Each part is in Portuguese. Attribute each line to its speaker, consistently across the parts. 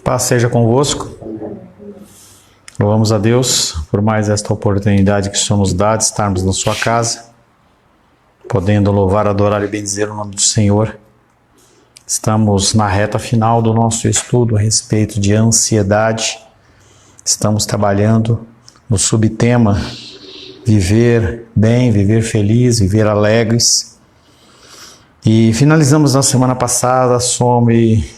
Speaker 1: Paz seja convosco. Louvamos a Deus por mais esta oportunidade que o Senhor nos dá de estarmos na sua casa, podendo louvar, adorar e bendizer o nome do Senhor. Estamos na reta final do nosso estudo a respeito de ansiedade. Estamos trabalhando no subtema viver bem, viver feliz, viver alegres. E finalizamos na semana passada sobre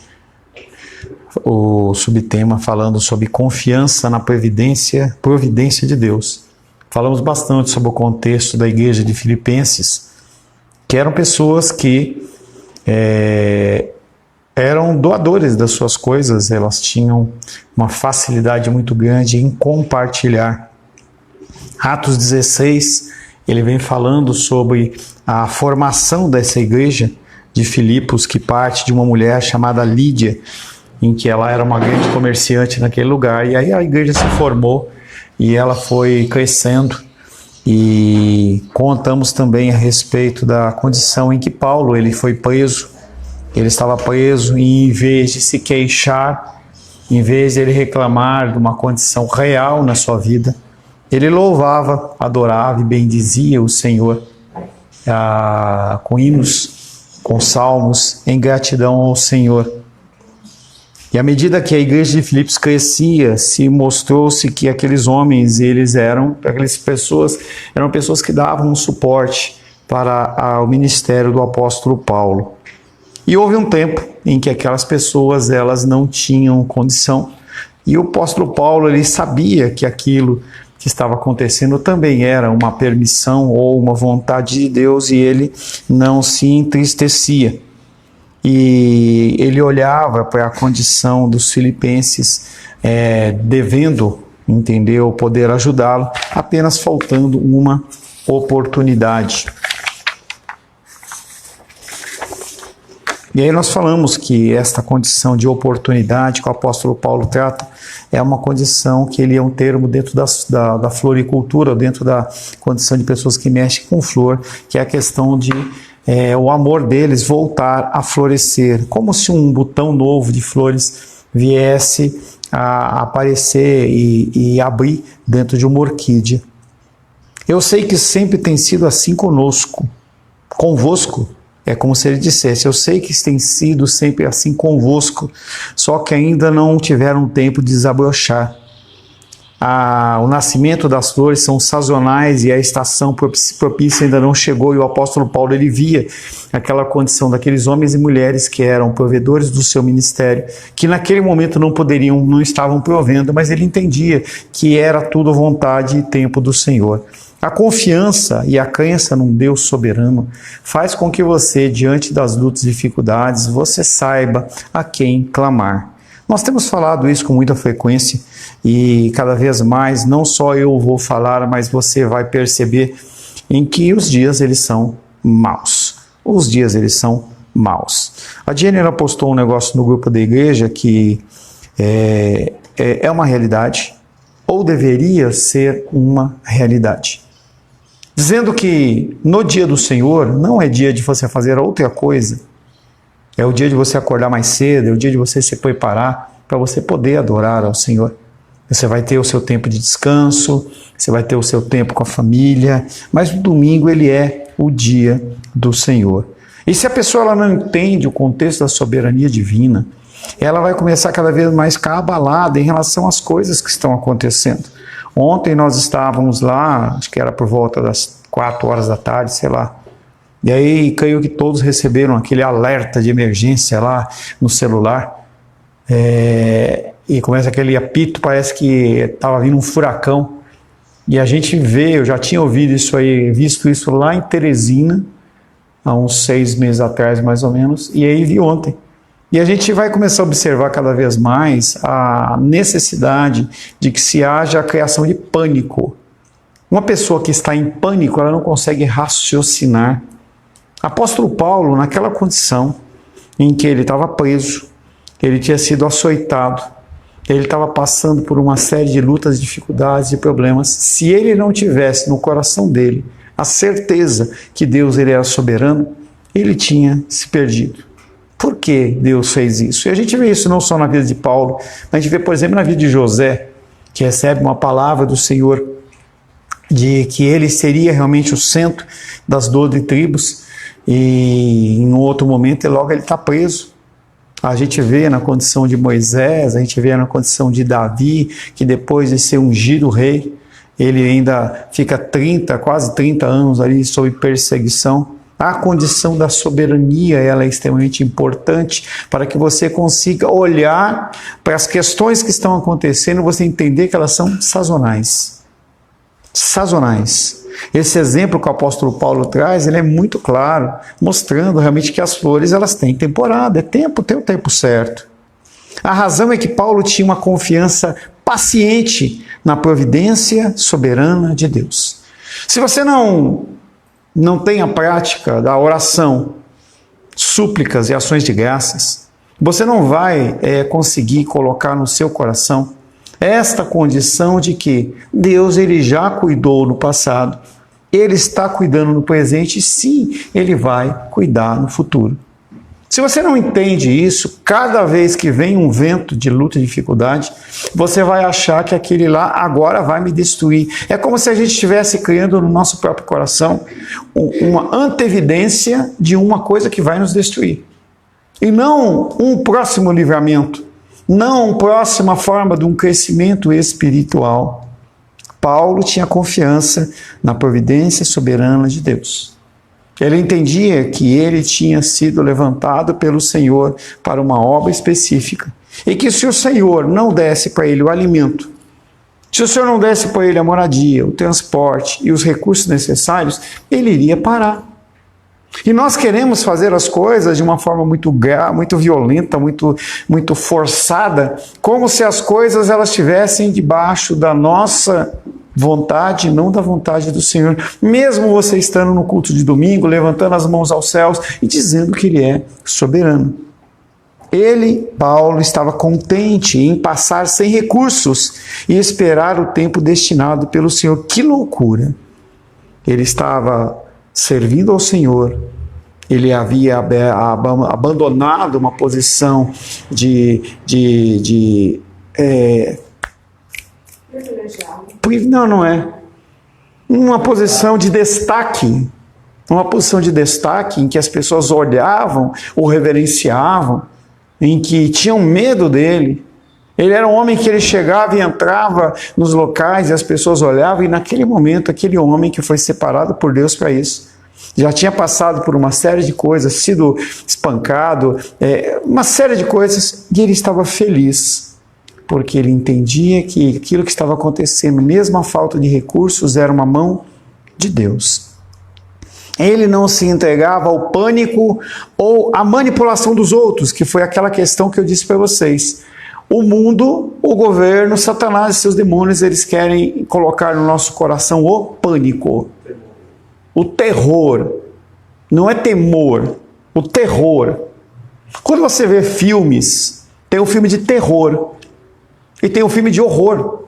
Speaker 1: o subtema falando sobre confiança na providência de Deus. Falamos bastante sobre o contexto da igreja de Filipenses, que eram pessoas que eram doadores das suas coisas, elas tinham uma facilidade muito grande em compartilhar. Atos 16, ele vem falando sobre a formação dessa igreja de Filipos, que parte de uma mulher chamada Lídia, em que ela era uma grande comerciante naquele lugar, e aí a igreja se formou e ela foi crescendo. E contamos também a respeito da condição em que Paulo ele foi preso. Ele estava preso e, em vez de se queixar, em vez de ele reclamar de uma condição real na sua vida, ele louvava, adorava e bendizia o Senhor com hinos, com salmos, em gratidão ao Senhor. E à medida que a igreja de Filipos crescia, se mostrou-se que aqueles homens, aquelas pessoas, eram pessoas que davam um suporte para o ministério do apóstolo Paulo. E houve um tempo em que aquelas pessoas, elas não tinham condição. E o apóstolo Paulo, ele sabia que aquilo que estava acontecendo também era uma permissão ou uma vontade de Deus, e ele não se entristecia. E ele olhava para a condição dos filipenses, devendo, entendeu, poder ajudá-lo, apenas faltando uma oportunidade. E aí nós falamos que esta condição de oportunidade que o apóstolo Paulo trata é uma condição que ele é um termo dentro da floricultura, dentro da condição de pessoas que mexem com flor, que é a questão de o amor deles voltar a florescer, como se um botão novo de flores viesse a aparecer e abrir dentro de uma orquídea. Eu sei que sempre tem sido assim convosco. É como se ele dissesse, eu sei que tem sido sempre assim convosco, só que ainda não tiveram tempo de desabrochar. O nascimento das flores são sazonais e a estação propícia ainda não chegou, e o apóstolo Paulo ele via aquela condição daqueles homens e mulheres que eram provedores do seu ministério, que naquele momento não estavam provendo, mas ele entendia que era tudo vontade e tempo do Senhor. A confiança e a crença num Deus soberano faz com que você, diante das lutas e dificuldades, você saiba a quem clamar. Nós temos falado isso com muita frequência e cada vez mais, não só eu vou falar, mas você vai perceber em que os dias eles são maus. Os dias eles são maus. A Jenny postou um negócio no grupo da igreja que é uma realidade, ou deveria ser uma realidade. Dizendo que no dia do Senhor não é dia de você fazer outra coisa, é o dia de você acordar mais cedo, é o dia de você se preparar para você poder adorar ao Senhor. Você vai ter o seu tempo de descanso, você vai ter o seu tempo com a família, mas o domingo ele é o dia do Senhor. E se a pessoa ela não entende o contexto da soberania divina, ela vai começar cada vez mais a ficar abalada em relação às coisas que estão acontecendo. Ontem nós estávamos lá, acho que era por volta das 4 horas da tarde, sei lá. E aí, creio que todos receberam aquele alerta de emergência lá no celular. E começa aquele apito, parece que estava vindo um furacão. E a gente vê, eu já tinha ouvido isso aí, visto isso lá em Teresina, há uns 6 meses atrás mais ou menos, e aí vi ontem. E a gente vai começar a observar cada vez mais a necessidade de que se haja a criação de pânico. Uma pessoa que está em pânico, ela não consegue raciocinar. Apóstolo Paulo, naquela condição em que ele estava preso, ele tinha sido açoitado, ele estava passando por uma série de lutas, dificuldades e problemas. Se ele não tivesse no coração dele a certeza que Deus ele era soberano, ele tinha se perdido. Por que Deus fez isso? E a gente vê isso não só na vida de Paulo, mas a gente vê, por exemplo, na vida de José, que recebe uma palavra do Senhor de que ele seria realmente o centro das 12 tribos, e em outro momento logo ele está preso. A gente vê na condição de Moisés, a gente vê na condição de Davi, que depois de ser ungido rei, ele ainda fica quase 30 anos ali sob perseguição. A condição da soberania, ela é extremamente importante para que você consiga olhar para as questões que estão acontecendo e você entender que elas são sazonais. Sazonais. Esse exemplo que o apóstolo Paulo traz, ele é muito claro, mostrando realmente que as flores elas têm temporada, tem o tempo certo. A razão é que Paulo tinha uma confiança paciente na providência soberana de Deus. Se você não tem a prática da oração, súplicas e ações de graças, você não vai conseguir colocar no seu coração esta condição de que Deus ele já cuidou no passado, Ele está cuidando no presente e sim, Ele vai cuidar no futuro. Se você não entende isso, cada vez que vem um vento de luta e dificuldade, você vai achar que aquele lá agora vai me destruir. É como se a gente estivesse criando no nosso próprio coração uma antevidência de uma coisa que vai nos destruir. E não um próximo livramento, não uma próxima forma de um crescimento espiritual. Paulo tinha confiança na providência soberana de Deus. Ele entendia que ele tinha sido levantado pelo Senhor para uma obra específica e que se o Senhor não desse para ele o alimento, se o Senhor não desse para ele a moradia, o transporte e os recursos necessários, ele iria parar. E nós queremos fazer as coisas de uma forma muito violenta, muito forçada, como se as coisas elas estivessem debaixo da nossa vontade, não da vontade do Senhor. Mesmo você estando no culto de domingo, levantando as mãos aos céus e dizendo que Ele é soberano. Paulo, estava contente em passar sem recursos e esperar o tempo destinado pelo Senhor. Que loucura! Ele estava servindo ao Senhor, ele havia abandonado uma posição uma posição de destaque, em que as pessoas olhavam, o reverenciavam, em que tinham medo dele. Ele era um homem que ele chegava e entrava nos locais e as pessoas olhavam, e naquele momento, aquele homem que foi separado por Deus para isso, já tinha passado por uma série de coisas, sido espancado, uma série de coisas, e ele estava feliz, porque ele entendia que aquilo que estava acontecendo, mesmo a falta de recursos, era uma mão de Deus. Ele não se entregava ao pânico ou à manipulação dos outros, que foi aquela questão que eu disse para vocês. O mundo, o governo, Satanás e seus demônios, eles querem colocar no nosso coração o pânico, o terror. Não é temor, o terror. Quando você vê filmes, tem um filme de terror e tem um filme de horror.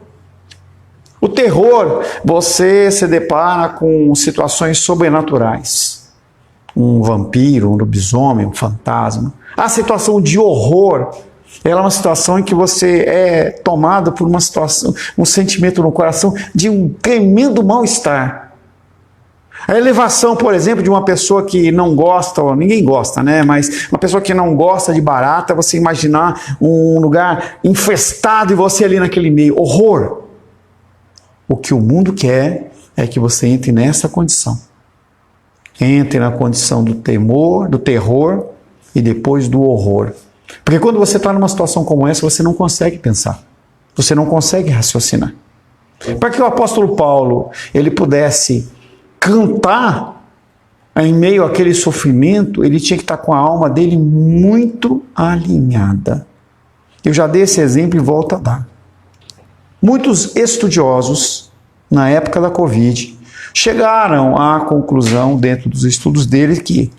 Speaker 1: O terror, você se depara com situações sobrenaturais. Um vampiro, um lobisomem, um fantasma. A situação de horror, ela é uma situação em que você é tomado por uma situação, um sentimento no coração de um tremendo mal-estar. A elevação, por exemplo, de uma pessoa que não gosta, ou ninguém gosta, né? Mas uma pessoa que não gosta de barata, você imaginar um lugar infestado e você ali naquele meio. Horror. O que o mundo quer é que você entre nessa condição. Entre na condição do temor, do terror e depois do horror. Porque quando você está numa situação como essa, você não consegue pensar. Você não consegue raciocinar. Para que o apóstolo Paulo ele pudesse cantar em meio àquele sofrimento, ele tinha que estar com a alma dele muito alinhada. Eu já dei esse exemplo e volto a dar. Muitos estudiosos, na época da Covid, chegaram à conclusão, dentro dos estudos deles, que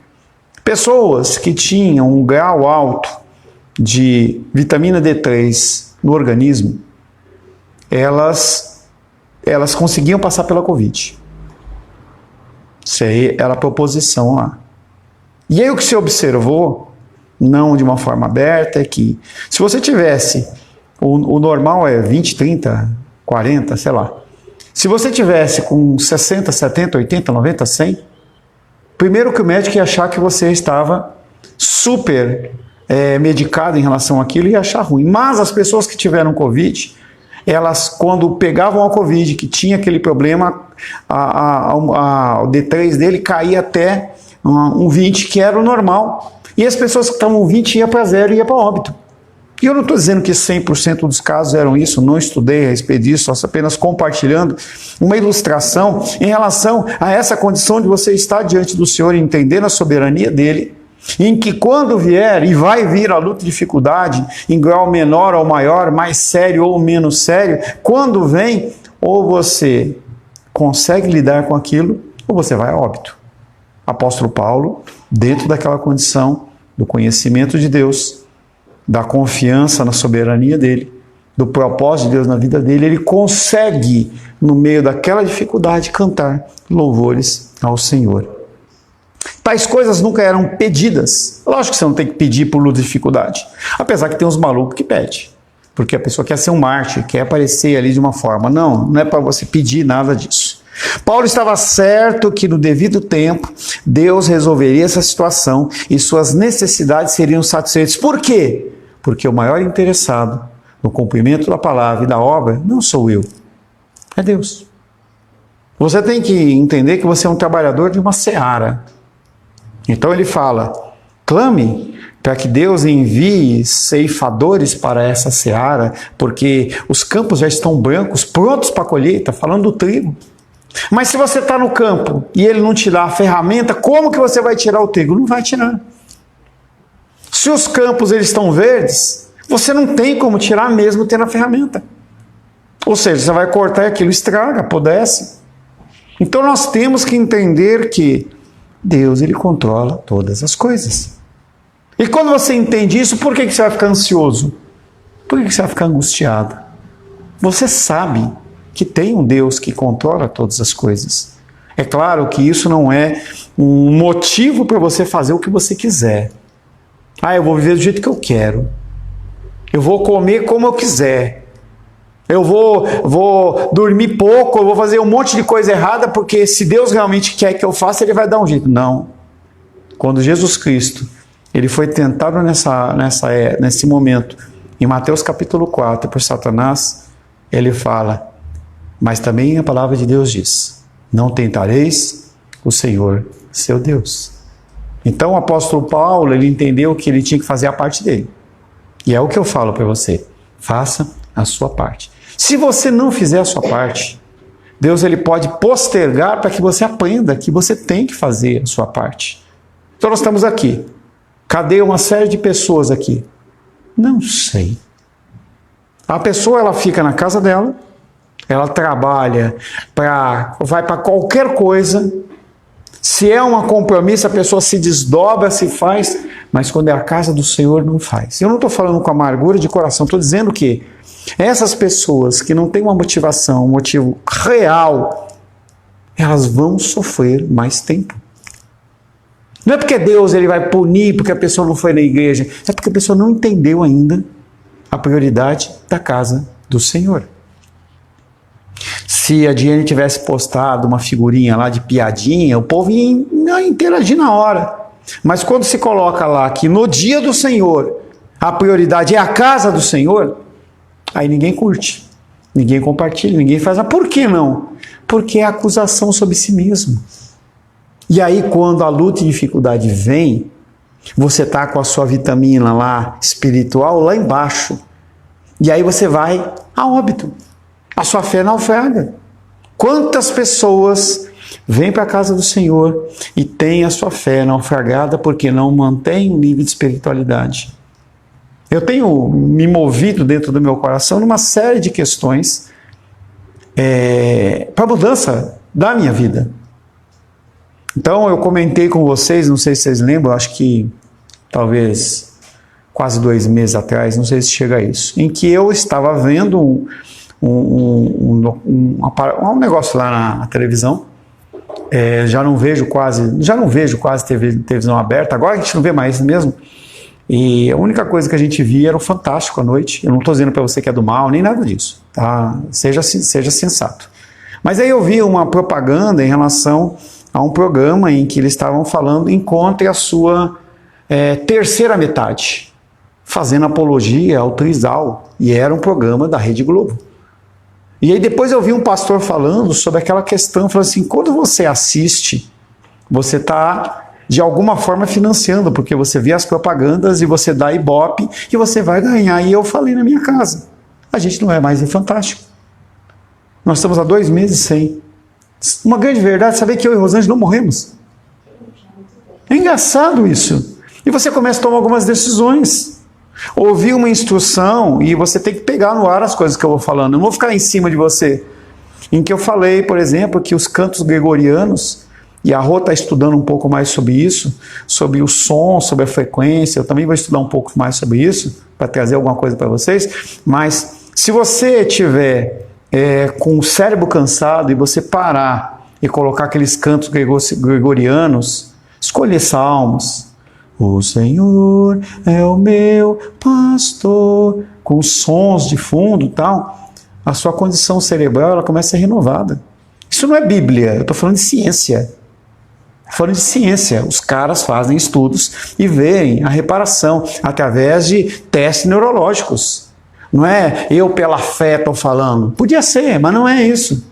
Speaker 1: pessoas que tinham um grau alto de vitamina D3 no organismo, elas conseguiam passar pela Covid. Isso aí era a proposição lá. E aí o que se observou não de uma forma aberta, é que se você tivesse, o normal é 20, 30, 40, sei lá. Se você tivesse com 60, 70, 80, 90, 100, primeiro que o médico ia achar que você estava super medicado em relação àquilo e ia achar ruim. Mas as pessoas que tiveram Covid, elas, quando pegavam a Covid, que tinha aquele problema, o D3 dele caía até um 20, que era o normal. E as pessoas que estavam 20 iam para 0 e iam para óbito. E eu não estou dizendo que 100% dos casos eram isso, não estudei a respeito disso, só apenas compartilhando uma ilustração em relação a essa condição de você estar diante do Senhor e entender a soberania dele, em que quando vier, e vai vir a luta e dificuldade, em grau menor ou maior, mais sério ou menos sério, quando vem, ou você consegue lidar com aquilo, ou você vai a óbito. Apóstolo Paulo, dentro daquela condição do conhecimento de Deus, da confiança na soberania dele, do propósito de Deus na vida dele, ele consegue, no meio daquela dificuldade, cantar louvores ao Senhor. Tais coisas nunca eram pedidas. Lógico que você não tem que pedir por luta e dificuldade. Apesar que tem uns malucos que pedem. Porque a pessoa quer ser um mártir, quer aparecer ali de uma forma. Não, não é para você pedir nada disso. Paulo estava certo que no devido tempo Deus resolveria essa situação e suas necessidades seriam satisfeitas. Por quê? Porque o maior interessado no cumprimento da palavra e da obra não sou eu, é Deus. Você tem que entender que você é um trabalhador de uma seara. Então ele fala, clame para que Deus envie ceifadores para essa seara, porque os campos já estão brancos, prontos para a colheita, falando do trigo. Mas se você está no campo e ele não te dá a ferramenta, como que você vai tirar o trigo? Não vai tirar. Se os campos eles estão verdes, você não tem como tirar mesmo tendo a ferramenta. Ou seja, você vai cortar e aquilo estraga, apodrece. Então nós temos que entender que Deus ele controla todas as coisas. E quando você entende isso, por que você vai ficar ansioso? Por que você vai ficar angustiado? Você sabe que tem um Deus que controla todas as coisas. É claro que isso não é um motivo para você fazer o que você quiser. Eu vou viver do jeito que eu quero. Eu vou comer como eu quiser. Eu vou dormir pouco, eu vou fazer um monte de coisa errada, porque se Deus realmente quer que eu faça, Ele vai dar um jeito. Não. Quando Jesus Cristo ele foi tentado nesse momento, em Mateus capítulo 4, por Satanás, ele fala, mas também a palavra de Deus diz, não tentareis o Senhor, seu Deus. Então o apóstolo Paulo, ele entendeu que ele tinha que fazer a parte dele. E é o que eu falo para você, faça a sua parte. Se você não fizer a sua parte, Deus ele pode postergar para que você aprenda que você tem que fazer a sua parte. Então nós estamos aqui. Cadê uma série de pessoas aqui? Não sei. A pessoa ela fica na casa dela, ela trabalha, vai para qualquer coisa. Se é um compromisso, a pessoa se desdobra, se faz, mas quando é a casa do Senhor, não faz. Eu não estou falando com amargura de coração, estou dizendo que essas pessoas que não têm uma motivação, um motivo real, elas vão sofrer mais tempo. Não é porque Deus ele vai punir porque a pessoa não foi na igreja, é porque a pessoa não entendeu ainda a prioridade da casa do Senhor. Se a Diane tivesse postado uma figurinha lá de piadinha, o povo ia interagir na hora. Mas quando se coloca lá que no dia do Senhor a prioridade é a casa do Senhor, aí ninguém curte, ninguém compartilha, ninguém faz. Mas por que não? Porque é acusação sobre si mesmo. E aí quando a luta e dificuldade vem, você está com a sua vitamina lá espiritual lá embaixo. E aí você vai a óbito. A sua fé naufraga. Quantas pessoas vêm para a casa do Senhor e têm a sua fé naufragada porque não mantém um nível de espiritualidade? Eu tenho me movido dentro do meu coração numa série de questões para a mudança da minha vida. Então eu comentei com vocês, não sei se vocês lembram, acho que talvez quase 2 meses atrás, não sei se chega a isso, em que eu estava vendo um negócio lá na televisão, já não vejo quase televisão aberta, agora a gente não vê mais mesmo, E a única coisa que a gente via era o Fantástico à noite. Eu não estou dizendo para você que é do mal, nem nada disso, tá? Seja sensato. Mas aí eu vi uma propaganda em relação a um programa em que eles estavam falando encontre a sua terceira metade, fazendo apologia ao trisal, e era um programa da Rede Globo. E aí depois eu vi um pastor falando sobre aquela questão, falando assim, quando você assiste, você está de alguma forma financiando, porque você vê as propagandas e você dá ibope e você vai ganhar. E eu falei na minha casa, a gente não é mais em Fantástico. Nós estamos há 2 meses sem. Uma grande verdade, saber que eu e Rosângela não morremos. É engraçado isso. E você começa a tomar algumas decisões. Ouvir uma instrução e você tem que pegar no ar as coisas que eu vou falando. Eu não vou ficar em cima de você. Em que eu falei, por exemplo, que os cantos gregorianos, e a Rô está estudando um pouco mais sobre isso, sobre o som, sobre a frequência, eu também vou estudar um pouco mais sobre isso, para trazer alguma coisa para vocês, mas se você tiver com o cérebro cansado e você parar e colocar aqueles cantos gregorianos, escolher salmos, o Senhor é o meu pastor, com sons de fundo e tal, a sua condição cerebral ela começa a ser renovada. Isso não é Bíblia, eu estou falando de ciência. Falando de ciência, os caras fazem estudos e veem a reparação através de testes neurológicos. Não é eu pela fé estou falando. Podia ser, mas não é isso.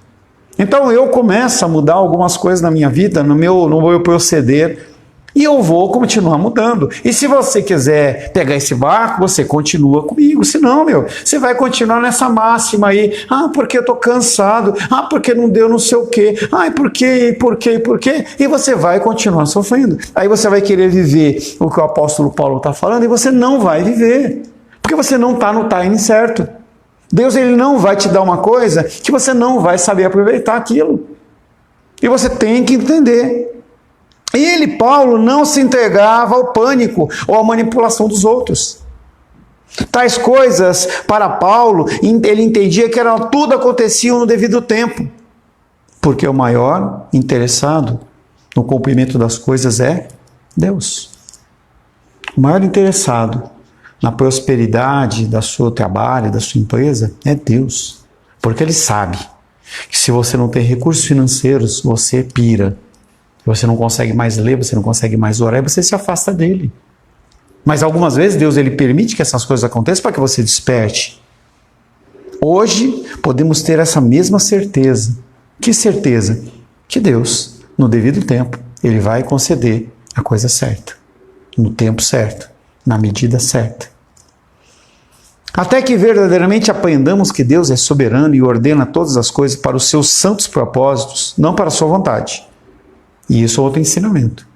Speaker 1: Então eu começo a mudar algumas coisas na minha vida, no meu proceder, e eu vou continuar mudando. E se você quiser pegar esse barco, você continua comigo. Se não, você vai continuar nessa máxima aí. Ah, porque eu estou cansado. Ah, porque não deu não sei o quê. Ah, por quê? E você vai continuar sofrendo. Aí você vai querer viver o que o apóstolo Paulo está falando e você não vai viver. Porque você não está no timing certo. Deus ele não vai te dar uma coisa que você não vai saber aproveitar aquilo. E você tem que entender. Ele, Paulo, não se entregava ao pânico ou à manipulação dos outros. Tais coisas, para Paulo, ele entendia que tudo acontecia no devido tempo. Porque o maior interessado no cumprimento das coisas é Deus. O maior interessado na prosperidade do seu trabalho, da sua empresa, é Deus. Porque Ele sabe que se você não tem recursos financeiros, você pira. Você não consegue mais ler, você não consegue mais orar, e você se afasta dele. Mas algumas vezes Deus ele permite que essas coisas aconteçam para que você desperte. Hoje podemos ter essa mesma certeza. Que certeza? Que Deus, no devido tempo, Ele vai conceder a coisa certa. No tempo certo, na medida certa. Até que verdadeiramente aprendamos que Deus é soberano e ordena todas as coisas para os seus santos propósitos, não para a sua vontade. E isso é outro ensinamento.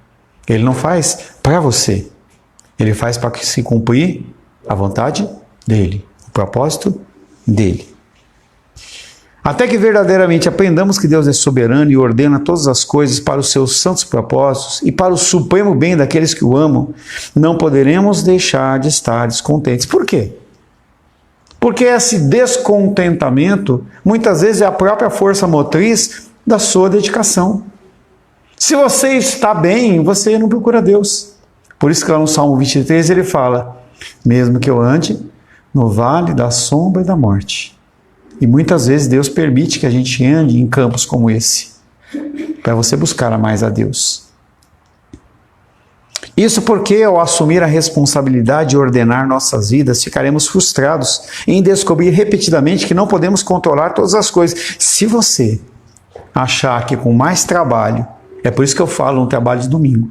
Speaker 1: Ele não faz para você. Ele faz para se cumprir a vontade dele, o propósito dele. Até que verdadeiramente aprendamos que Deus é soberano e ordena todas as coisas para os seus santos propósitos e para o supremo bem daqueles que o amam, não poderemos deixar de estar descontentes. Por quê? Porque esse descontentamento muitas vezes é a própria força motriz da sua dedicação. Se você está bem, você não procura Deus. Por isso que lá no Salmo 23 ele fala, mesmo que eu ande no vale da sombra e da morte. E muitas vezes Deus permite que a gente ande em campos como esse, para você buscar mais a Deus. Isso porque ao assumir a responsabilidade de ordenar nossas vidas, ficaremos frustrados em descobrir repetidamente que não podemos controlar todas as coisas. Se você achar que com mais trabalho, é por isso que eu falo no trabalho de domingo.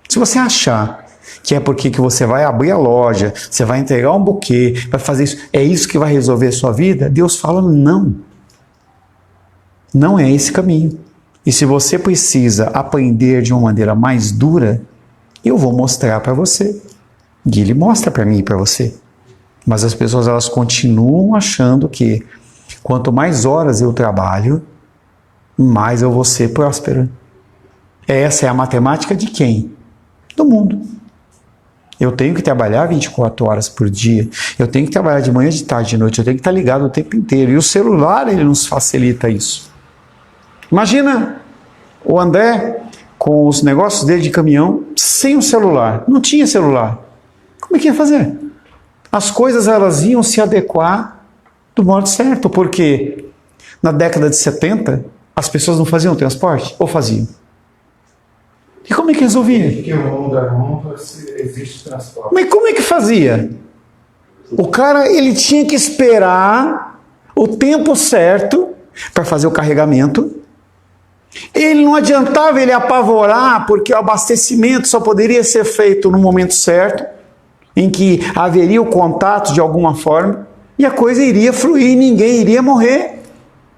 Speaker 1: Se você achar que é porque que você vai abrir a loja, você vai entregar um buquê, vai fazer isso, é isso que vai resolver a sua vida, Deus fala não. Não é esse caminho. E se você precisa aprender de uma maneira mais dura, eu vou mostrar para você. E Ele mostra para mim e para você. Mas as pessoas elas continuam achando que quanto mais horas eu trabalho, mais eu vou ser próspero. Essa é a matemática de quem? Do mundo. Eu tenho que trabalhar 24 horas por dia, eu tenho que trabalhar de manhã, de tarde, de noite, eu tenho que estar ligado o tempo inteiro. E o celular, ele nos facilita isso. Imagina o André com os negócios dele de caminhão, sem o celular. Não tinha celular. Como é que ia fazer? As coisas elas iam se adequar do modo certo, porque na década de 70 as pessoas não faziam transporte? Ou faziam? E como é que resolvia?
Speaker 2: Porque o mundo é mundo, existe transporte.
Speaker 1: Mas como é que fazia? O cara ele tinha que esperar o tempo certo para fazer o carregamento. Ele não adiantava ele apavorar, porque o abastecimento só poderia ser feito no momento certo, em que haveria o contato de alguma forma, e a coisa iria fluir, ninguém iria morrer.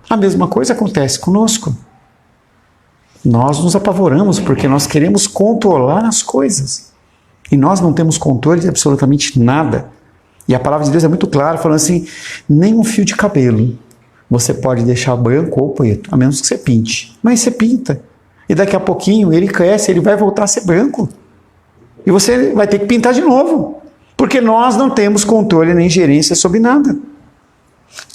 Speaker 1: A mesma coisa acontece conosco. Nós nos apavoramos porque nós queremos controlar as coisas. E nós não temos controle de absolutamente nada. E a palavra de Deus é muito clara, falando assim, nem um fio de cabelo você pode deixar branco ou preto, a menos que você pinte. Mas você pinta. E daqui a pouquinho ele cresce, ele vai voltar a ser branco. E você vai ter que pintar de novo. Porque nós não temos controle nem gerência sobre nada.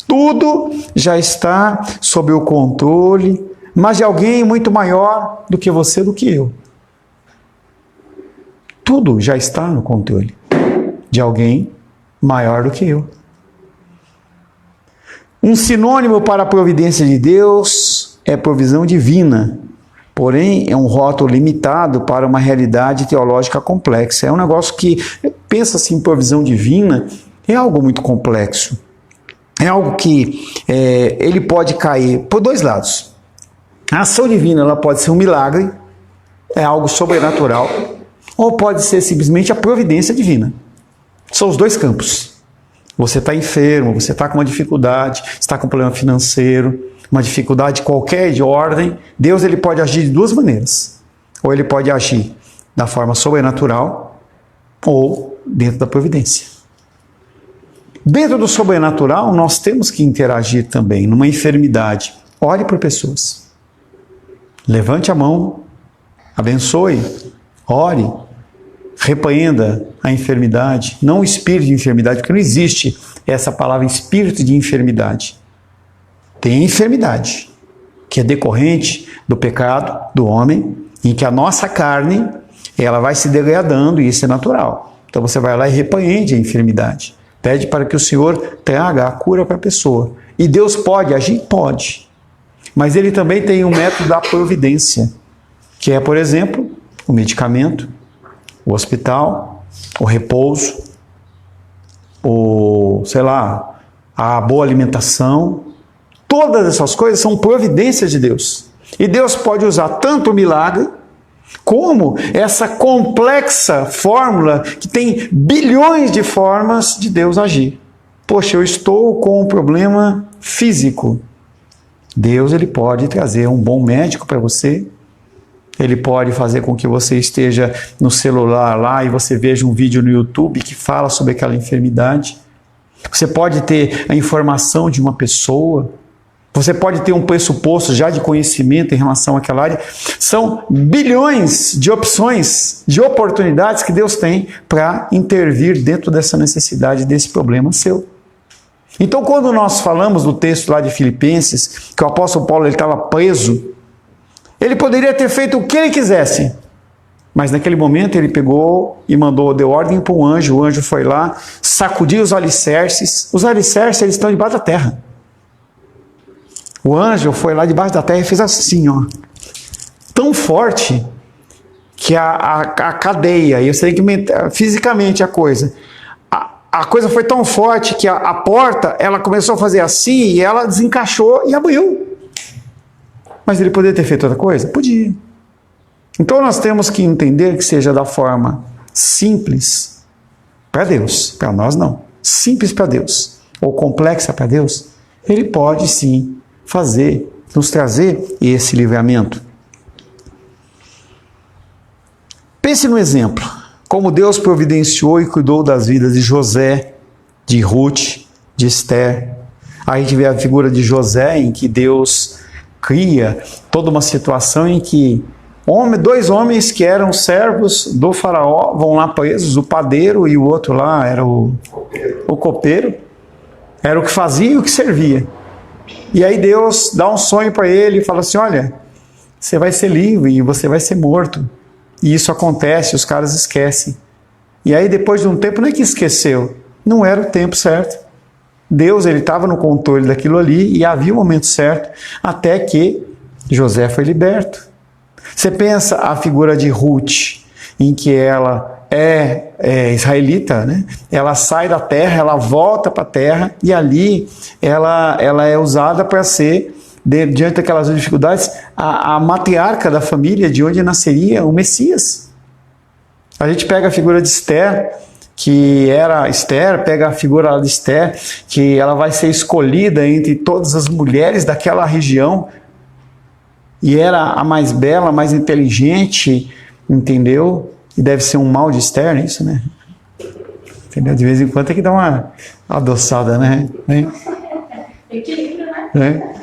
Speaker 1: Tudo já está sob o controle, mas de alguém muito maior do que você, do que eu. Tudo já está no controle de alguém maior do que eu. Um sinônimo para a providência de Deus é provisão divina, porém é um rótulo limitado para uma realidade teológica complexa. É um negócio que, pensa assim, provisão divina, é algo muito complexo. É algo que ele pode cair por dois lados. A ação divina ela pode ser um milagre, é algo sobrenatural, ou pode ser simplesmente a providência divina. São os dois campos. Você está enfermo, você está com uma dificuldade, está com um problema financeiro, uma dificuldade qualquer de ordem, Deus ele pode agir de duas maneiras. Ou ele pode agir da forma sobrenatural, ou dentro da providência. Dentro do sobrenatural, nós temos que interagir também. Numa enfermidade, ore por pessoas. Levante a mão, abençoe, ore, repreenda a enfermidade, não o espírito de enfermidade, porque não existe essa palavra espírito de enfermidade. Tem enfermidade, que é decorrente do pecado do homem, em que a nossa carne, ela vai se degradando, e isso é natural. Então você vai lá e repreende a enfermidade. Pede para que o Senhor traga a cura para a pessoa. E Deus pode agir? Pode. Mas ele também tem um método da providência, que é, por exemplo, o medicamento, o hospital, o repouso, a boa alimentação. Todas essas coisas são providências de Deus. E Deus pode usar tanto o milagre, como essa complexa fórmula que tem bilhões de formas de Deus agir. Poxa, eu estou com um problema físico. Deus ele pode trazer um bom médico para você. Ele pode fazer com que você esteja no celular lá e você veja um vídeo no YouTube que fala sobre aquela enfermidade. Você pode ter a informação de uma pessoa. Você pode ter um pressuposto já de conhecimento em relação àquela área. São bilhões de opções, de oportunidades que Deus tem para intervir dentro dessa necessidade, desse problema seu. Então, quando nós falamos do texto lá de Filipenses, que o apóstolo Paulo estava preso, ele poderia ter feito o que ele quisesse, mas naquele momento ele pegou e deu ordem para um anjo. O anjo foi lá, sacudiu os alicerces. Os alicerces eles estão debaixo da terra. O anjo foi lá debaixo da terra e fez assim, ó, tão forte que a cadeia, e eu sei que fisicamente a coisa foi tão forte que a porta ela começou a fazer assim e ela desencaixou e abriu. Mas ele poderia ter feito outra coisa? Podia. Então nós temos que entender que seja da forma simples para Deus, para nós não. Simples para Deus, ou complexa para Deus, ele pode sim nos trazer esse livramento. Pense no exemplo, como Deus providenciou e cuidou das vidas de José, de Ruth, de Esther. Aí a gente vê a figura de José, em que Deus cria toda uma situação em que dois homens que eram servos do faraó vão lá presos, o padeiro e o outro lá era o copeiro, era o que fazia e o que servia. E aí Deus dá um sonho para ele e fala assim, olha, você vai ser livre e você vai ser morto. E isso acontece, os caras esquecem. E aí depois de um tempo não é que esqueceu, não era o tempo certo. Deus, ele estava no controle daquilo ali e havia o momento certo até que José foi liberto. Você pensa a figura de Ruth, em que ela é israelita, né? Ela sai da terra, ela volta para a terra e ali ela é usada para ser, diante daquelas dificuldades, a matriarca da família de onde nasceria o Messias. A gente pega a figura de Esther, que era Esther, pega a figura de Esther, que ela vai ser escolhida entre todas as mulheres daquela região, e era a mais bela, a mais inteligente, entendeu? E deve ser um mal de Esther, isso, né? Entendeu? De vez em quando tem que dar uma adoçada, né?
Speaker 3: Equilíbrio, né?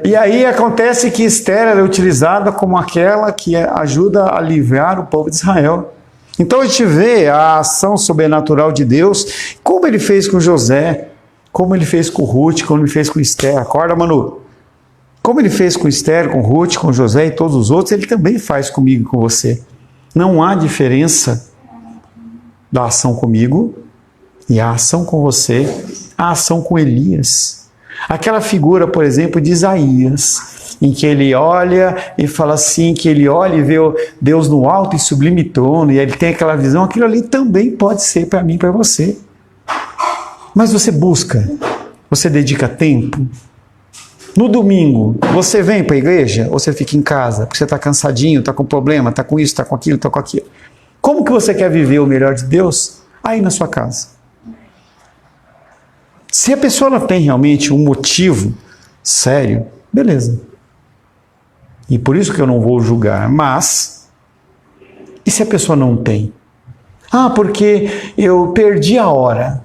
Speaker 1: E aí acontece que Esther é utilizada como aquela que ajuda a livrar o povo de Israel. Então a gente vê a ação sobrenatural de Deus, como ele fez com José, como ele fez com Ruth, como ele fez com Esther. Acorda, Manu. Como ele fez com Esther, com Ruth, com José e todos os outros, ele também faz comigo e com você. Não há diferença da ação comigo e a ação com você, a ação com Elias. Aquela figura, por exemplo, de Isaías, em que ele olha e fala assim, que ele olha e vê Deus no alto e sublime trono, e ele tem aquela visão, aquilo ali também pode ser para mim e para você. Mas você busca, você dedica tempo. No domingo, você vem para a igreja ou você fica em casa? Porque você está cansadinho, está com problema, está com isso, está com aquilo, está com aquilo. Como que você quer viver o melhor de Deus? Aí na sua casa. Se a pessoa não tem realmente um motivo sério, beleza. E por isso que eu não vou julgar. Mas, e se a pessoa não tem? Ah, porque eu perdi a hora.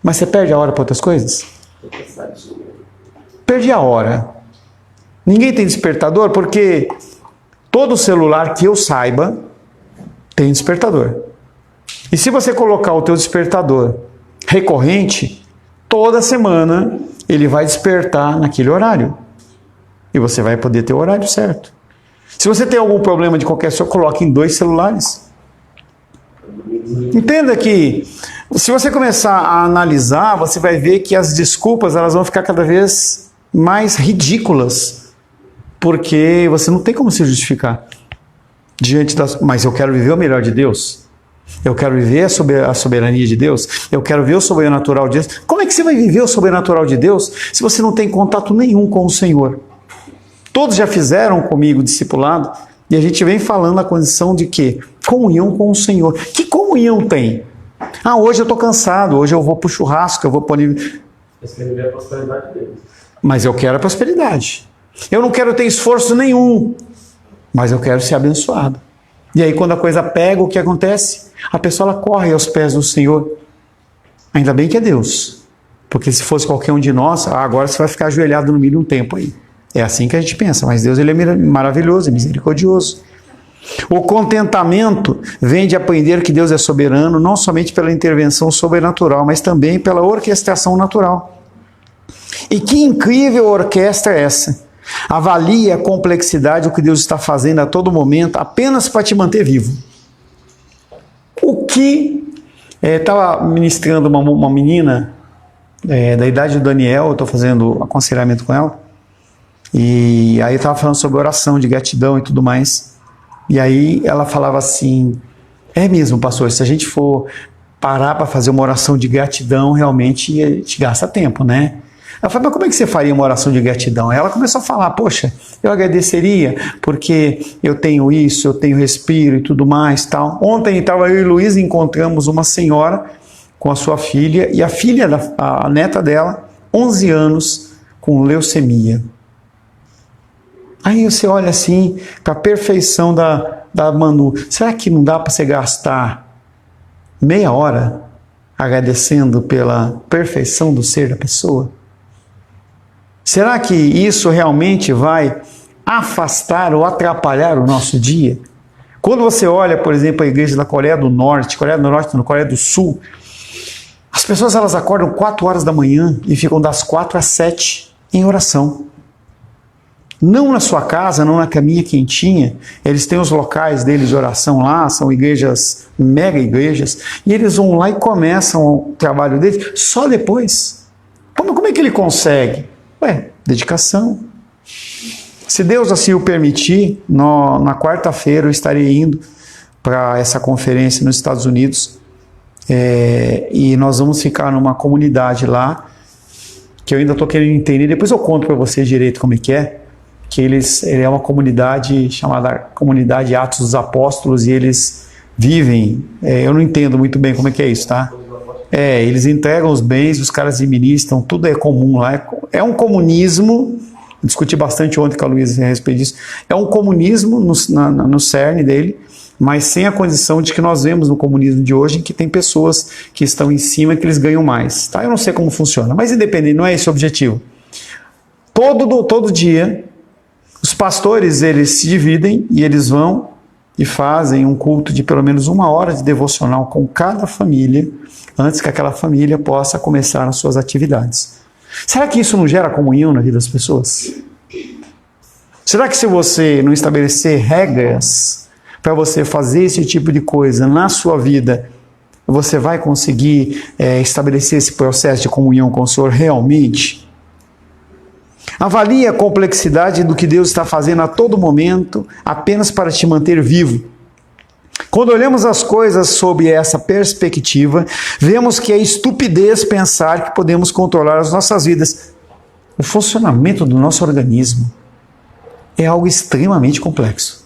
Speaker 1: Mas você perde a hora para outras coisas? Perdi a hora. Ninguém tem despertador porque todo celular que eu saiba tem despertador. E se você colocar o teu despertador recorrente, toda semana ele vai despertar naquele horário. E você vai poder ter o horário certo. Se você tem algum problema de qualquer sort, coloque em 2 celulares. Entenda que se você começar a analisar, você vai ver que as desculpas elas vão ficar cada vez mais ridículas, porque você não tem como se justificar diante das... Mas eu quero viver o melhor de Deus, eu quero viver a soberania de Deus, eu quero ver o sobrenatural de Deus. Como é que você vai viver o sobrenatural de Deus se você não tem contato nenhum com o Senhor? Todos já fizeram comigo discipulado, e a gente vem falando a condição de quê? Comunhão com o Senhor. Que comunhão tem? Ah, hoje eu estou cansado, hoje eu vou para o churrasco, eu vou para...
Speaker 2: Escrever a prosperidade dele.
Speaker 1: Mas eu quero a prosperidade. Eu não quero ter esforço nenhum, mas eu quero ser abençoado. E aí quando a coisa pega, o que acontece? A pessoa ela corre aos pés do Senhor. Ainda bem que é Deus. Porque se fosse qualquer um de nós, agora você vai ficar ajoelhado no meio um tempo aí. É assim que a gente pensa, mas Deus ele é maravilhoso, é misericordioso. O contentamento vem de aprender que Deus é soberano, não somente pela intervenção sobrenatural, mas também pela orquestração natural. E que incrível orquestra é essa? Avalie a complexidade do que Deus está fazendo a todo momento, apenas para te manter vivo. O que... Estava ministrando uma menina da idade do Daniel, eu estou fazendo aconselhamento com ela, e aí eu estava falando sobre oração de gratidão e tudo mais, e aí ela falava assim, é mesmo, pastor, se a gente for parar para fazer uma oração de gratidão, realmente a gente gasta tempo, né? Ela falou, mas como é que você faria uma oração de gratidão? Ela começou a falar, poxa, eu agradeceria porque eu tenho isso, eu tenho respiro e tudo mais, tal. Ontem estava eu e Luiz encontramos uma senhora com a sua filha e a neta dela, 11 anos, com leucemia. Aí você olha assim, para a perfeição da Manu, será que não dá para você gastar meia hora agradecendo pela perfeição do ser da pessoa? Será que isso realmente vai afastar ou atrapalhar o nosso dia? Quando você olha, por exemplo, a igreja da Coreia do Norte, na Coreia do Sul, as pessoas elas acordam 4 horas da manhã e ficam das 4 às 7 em oração. Não na sua casa, não na caminha quentinha. Eles têm os locais deles de oração lá, são igrejas, mega igrejas, e eles vão lá e começam o trabalho deles só depois. Como é que ele consegue? Dedicação. Se Deus assim o permitir, na quarta-feira eu estarei indo para essa conferência nos Estados Unidos, e nós vamos ficar numa comunidade lá, que eu ainda estou querendo entender, depois eu conto para vocês direito como é que é, que ele é uma comunidade chamada Comunidade Atos dos Apóstolos, e eles vivem, eu não entendo muito bem como é que é isso, tá? Eles entregam os bens, os caras administram, tudo é comum lá, é um comunismo, discuti bastante ontem com a Luísa a respeito disso, é um comunismo no cerne dele, mas sem a condição de que nós vemos no comunismo de hoje, em que tem pessoas que estão em cima e que eles ganham mais, tá? Eu não sei como funciona, mas independente, não é esse o objetivo. Todo dia, os pastores, eles se dividem e eles vão e fazem um culto de pelo menos 1 hora de devocional com cada família, antes que aquela família possa começar as suas atividades. Será que isso não gera comunhão na vida das pessoas? Será que se você não estabelecer regras para você fazer esse tipo de coisa na sua vida, você vai conseguir estabelecer esse processo de comunhão com o Senhor realmente? Avalie a complexidade do que Deus está fazendo a todo momento, apenas para te manter vivo. Quando olhamos as coisas sob essa perspectiva, vemos que é estupidez pensar que podemos controlar as nossas vidas. O funcionamento do nosso organismo é algo extremamente complexo.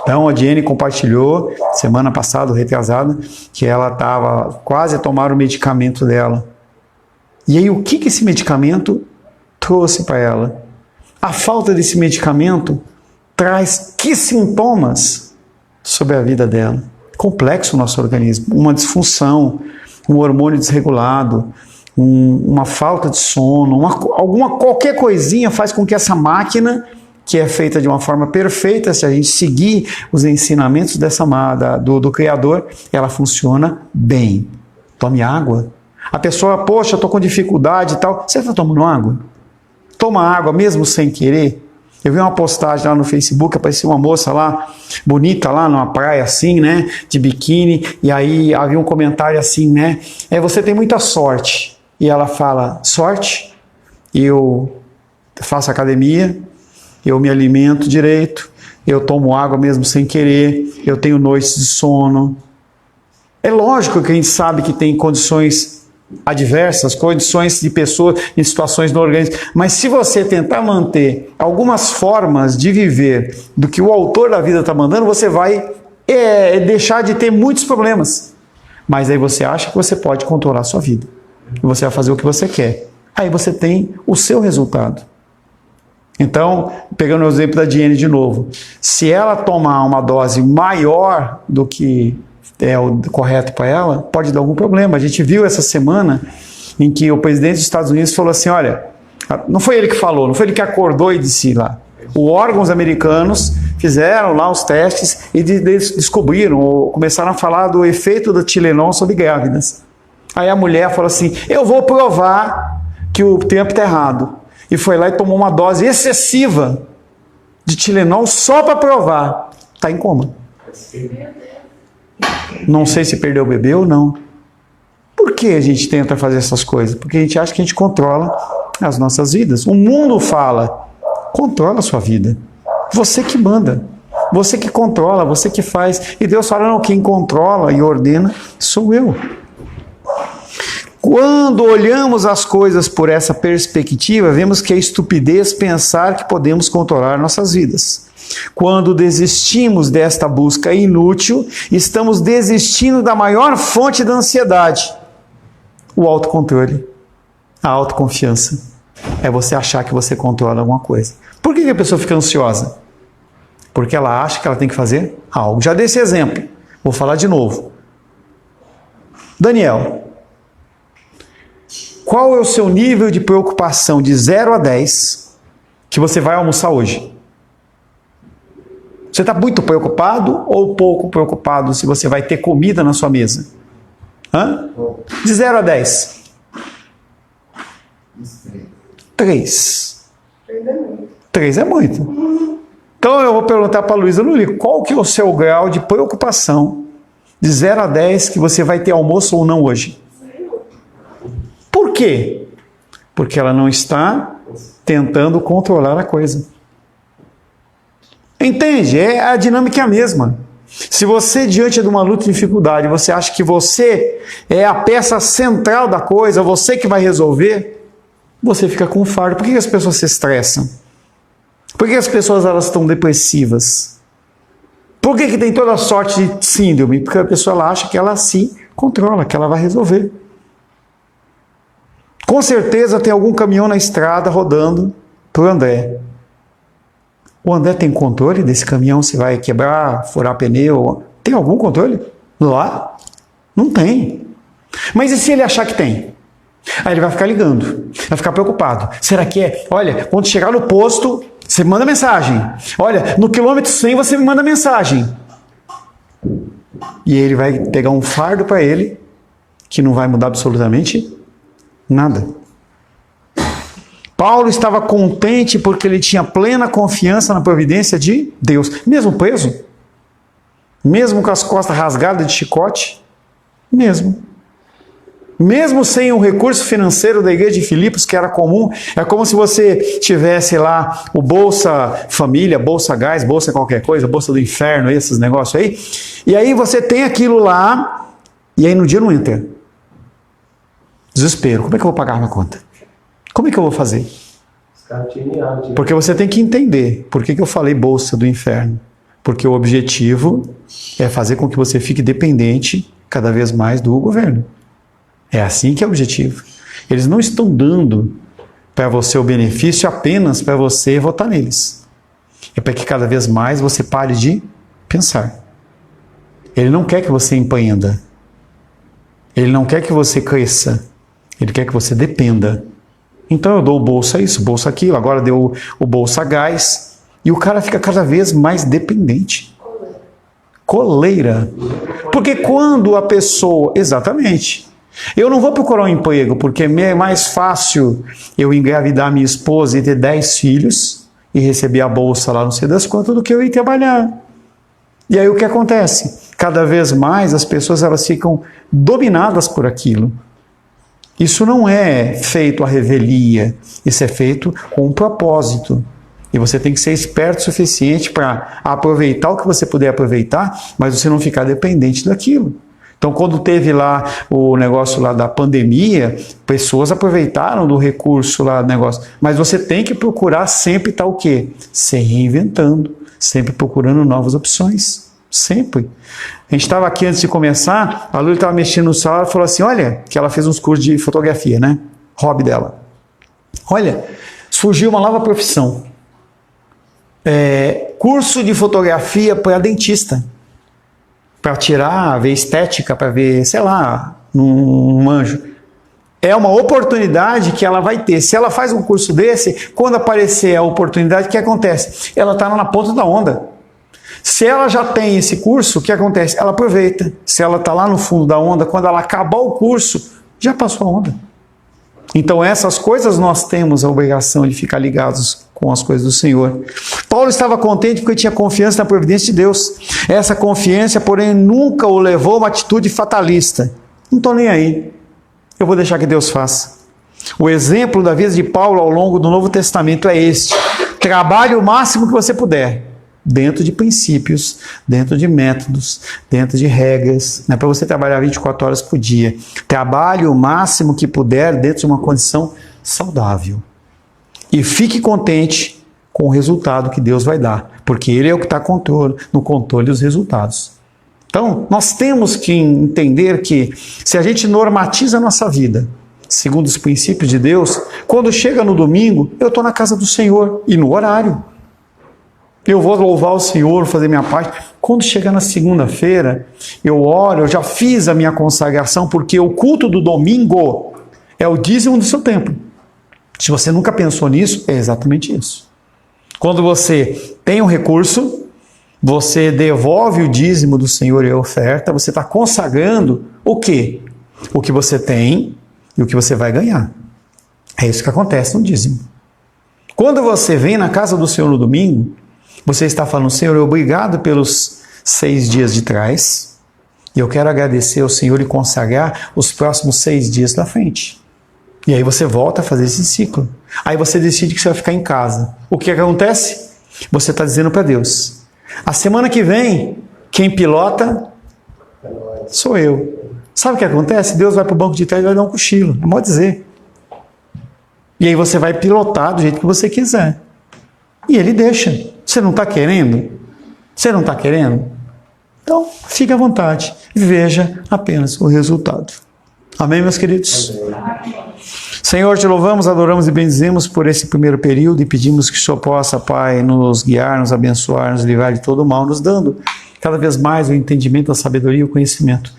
Speaker 1: Então, a Diane compartilhou, semana passada, retrasada, que ela estava quase a tomar o medicamento dela. E aí, o que esse medicamento trouxe para ela? A falta desse medicamento traz que sintomas sobre a vida dela? Complexo o nosso organismo, uma disfunção, um hormônio desregulado, uma falta de sono, qualquer coisinha faz com que essa máquina, que é feita de uma forma perfeita, se a gente seguir os ensinamentos do Criador, ela funciona bem. Tome água. A pessoa, poxa, estou com dificuldade e tal. Você está tomando água? Toma água mesmo sem querer. Eu vi uma postagem lá no Facebook, apareceu uma moça lá, bonita lá numa praia assim, né, de biquíni, e aí havia um comentário assim, né, você tem muita sorte. E ela fala, sorte? Eu faço academia, eu me alimento direito, eu tomo água mesmo sem querer, eu tenho noites de sono. É lógico que a gente sabe que tem condições adversas, condições de pessoas em situações no organismo, mas se você tentar manter algumas formas de viver do que o autor da vida está mandando, você vai deixar de ter muitos problemas. Mas aí você acha que você pode controlar a sua vida, e você vai fazer o que você quer. Aí você tem o seu resultado. Então, pegando o exemplo da Diane de novo, se ela tomar uma dose maior do que é o correto para ela, pode dar algum problema. A gente viu essa semana em que o presidente dos Estados Unidos falou assim, olha, não foi ele que falou, não foi ele que acordou e disse lá. Os órgãos americanos fizeram lá os testes e descobriram, ou começaram a falar do efeito do Tylenol sobre grávidas. Aí a mulher falou assim, eu vou provar que o tempo está errado. E foi lá e tomou uma dose excessiva de Tylenol só para provar. Está em coma. Não sei se perdeu o bebê ou não. Por que a gente tenta fazer essas coisas? Porque a gente acha que a gente controla as nossas vidas. O mundo fala, controla a sua vida. Você que manda. Você que controla, você que faz. E Deus fala, não, quem controla e ordena sou eu. Quando olhamos as coisas por essa perspectiva, vemos que é estupidez pensar que podemos controlar nossas vidas. Quando desistimos desta busca inútil, estamos desistindo da maior fonte da ansiedade, o autocontrole, a autoconfiança. É você achar que você controla alguma coisa. Por que a pessoa fica ansiosa? Porque ela acha que ela tem que fazer algo. Já dei esse exemplo, vou falar de novo. Daniel, qual é o seu nível de preocupação de 0 a 10 que você vai almoçar hoje? Você está muito preocupado ou pouco preocupado se você vai ter comida na sua mesa? Hã? De 0 a 10. 3. 3 é muito. Então eu vou perguntar para a Luísa: Luli, qual que é o seu grau de preocupação de 0 a 10 que você vai ter almoço ou não hoje? Por quê? Porque ela não está tentando controlar a coisa. Entende? A dinâmica é a mesma. Se você, diante de uma luta e dificuldade, você acha que você é a peça central da coisa, você que vai resolver, você fica com fardo. Por que as pessoas se estressam? Por que as pessoas elas estão depressivas? Por que tem toda sorte de síndrome? Porque a pessoa ela acha que ela se controla, que ela vai resolver. Com certeza tem algum caminhão na estrada rodando para o André. O André tem controle desse caminhão, se vai quebrar, furar pneu? Tem algum controle? Lá? Não tem. Mas e se ele achar que tem? Aí ele vai ficar ligando, vai ficar preocupado. Será que é? Olha, quando chegar no posto, você me manda mensagem. Olha, no quilômetro 100 você me manda mensagem. E ele vai pegar um fardo para ele, que não vai mudar absolutamente nada. Paulo estava contente porque ele tinha plena confiança na providência de Deus. Mesmo preso? Mesmo com as costas rasgadas de chicote? Mesmo sem o recurso financeiro da igreja de Filipos, que era comum, é como se você tivesse lá o Bolsa Família, Bolsa Gás, Bolsa qualquer coisa, Bolsa do Inferno, esses negócios aí, e aí você tem aquilo lá, e aí no dia não entra. Desespero. Como é que eu vou pagar minha conta? Como é que eu vou fazer? Porque você tem que entender por que eu falei Bolsa do Inferno. Porque o objetivo é fazer com que você fique dependente cada vez mais do governo. É assim que é o objetivo. Eles não estão dando para você o benefício apenas para você votar neles. É para que cada vez mais você pare de pensar. Ele não quer que você empreenda. Ele não quer que você cresça. Ele quer que você dependa. Então eu dou o bolsa isso, bolsa aquilo, agora deu o bolsa gás. E o cara fica cada vez mais dependente. Coleira. Porque quando a pessoa... Exatamente. Eu não vou procurar um emprego, porque é mais fácil eu engravidar minha esposa e ter 10 filhos e receber a bolsa lá, não sei das quantas, do que eu ir trabalhar. E aí o que acontece? Cada vez mais as pessoas elas ficam dominadas por aquilo. Isso não é feito à revelia, isso é feito com um propósito. E você tem que ser esperto o suficiente para aproveitar o que você puder aproveitar, mas você não ficar dependente daquilo. Então, quando teve lá o negócio lá da pandemia, pessoas aproveitaram do recurso lá do negócio. Mas você tem que procurar sempre estar o quê? Se reinventando, sempre procurando novas opções. Sempre. A gente estava aqui antes de começar, a Lula estava mexendo no celular e falou assim, olha, que ela fez uns cursos de fotografia, né? Hobby dela. Olha, surgiu uma nova profissão. Curso de fotografia para dentista. Para tirar, ver estética, para ver, sei lá, um anjo. É uma oportunidade que ela vai ter. Se ela faz um curso desse, quando aparecer a oportunidade, o que acontece? Ela está na ponta da onda. Se ela já tem esse curso, o que acontece? Ela aproveita. Se ela está lá no fundo da onda, quando ela acabar o curso, já passou a onda. Então essas coisas nós temos a obrigação de ficar ligados com as coisas do Senhor. Paulo estava contente porque tinha confiança na providência de Deus. Essa confiança, porém, nunca o levou a uma atitude fatalista. Não estou nem aí. Eu vou deixar que Deus faça. O exemplo da vida de Paulo ao longo do Novo Testamento é este. Trabalhe o máximo que você puder. Dentro de princípios, dentro de métodos, dentro de regras. Não é para você trabalhar 24 horas por dia. Trabalhe o máximo que puder dentro de uma condição saudável. E fique contente com o resultado que Deus vai dar, porque Ele é o que está no controle dos resultados. Então, nós temos que entender que se a gente normatiza a nossa vida, segundo os princípios de Deus, quando chega no domingo, eu estou na casa do Senhor e no horário. Eu vou louvar o Senhor, fazer minha parte. Quando chegar na segunda-feira, eu oro, eu já fiz a minha consagração, porque o culto do domingo é o dízimo do seu templo. Se você nunca pensou nisso, é exatamente isso. Quando você tem um recurso, você devolve o dízimo do Senhor e a oferta, você está consagrando o quê? O que você tem e o que você vai ganhar. É isso que acontece no dízimo. Quando você vem na casa do Senhor no domingo, você está falando, Senhor, obrigado pelos 6 dias de trás, e eu quero agradecer ao Senhor e consagrar os próximos 6 dias da frente. E aí você volta a fazer esse ciclo. Aí você decide que você vai ficar em casa. O que acontece? Você está dizendo para Deus, a semana que vem, quem pilota sou eu. Sabe o que acontece? Deus vai para o banco de trás e vai dar um cochilo, é modo dizer. E aí você vai pilotar do jeito que você quiser. E ele deixa. Você não está querendo? Você não está querendo? Então, fique à vontade. Veja apenas o resultado. Amém, meus queridos? Senhor, te louvamos, adoramos e bendizemos por esse primeiro período e pedimos que o Senhor possa, Pai, nos guiar, nos abençoar, nos livrar de todo o mal, nos dando cada vez mais o entendimento, a sabedoria e o conhecimento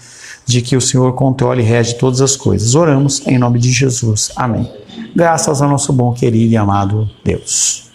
Speaker 1: de que o Senhor controla e rege todas as coisas. Oramos em nome de Jesus. Amém. Graças ao nosso bom, querido e amado Deus.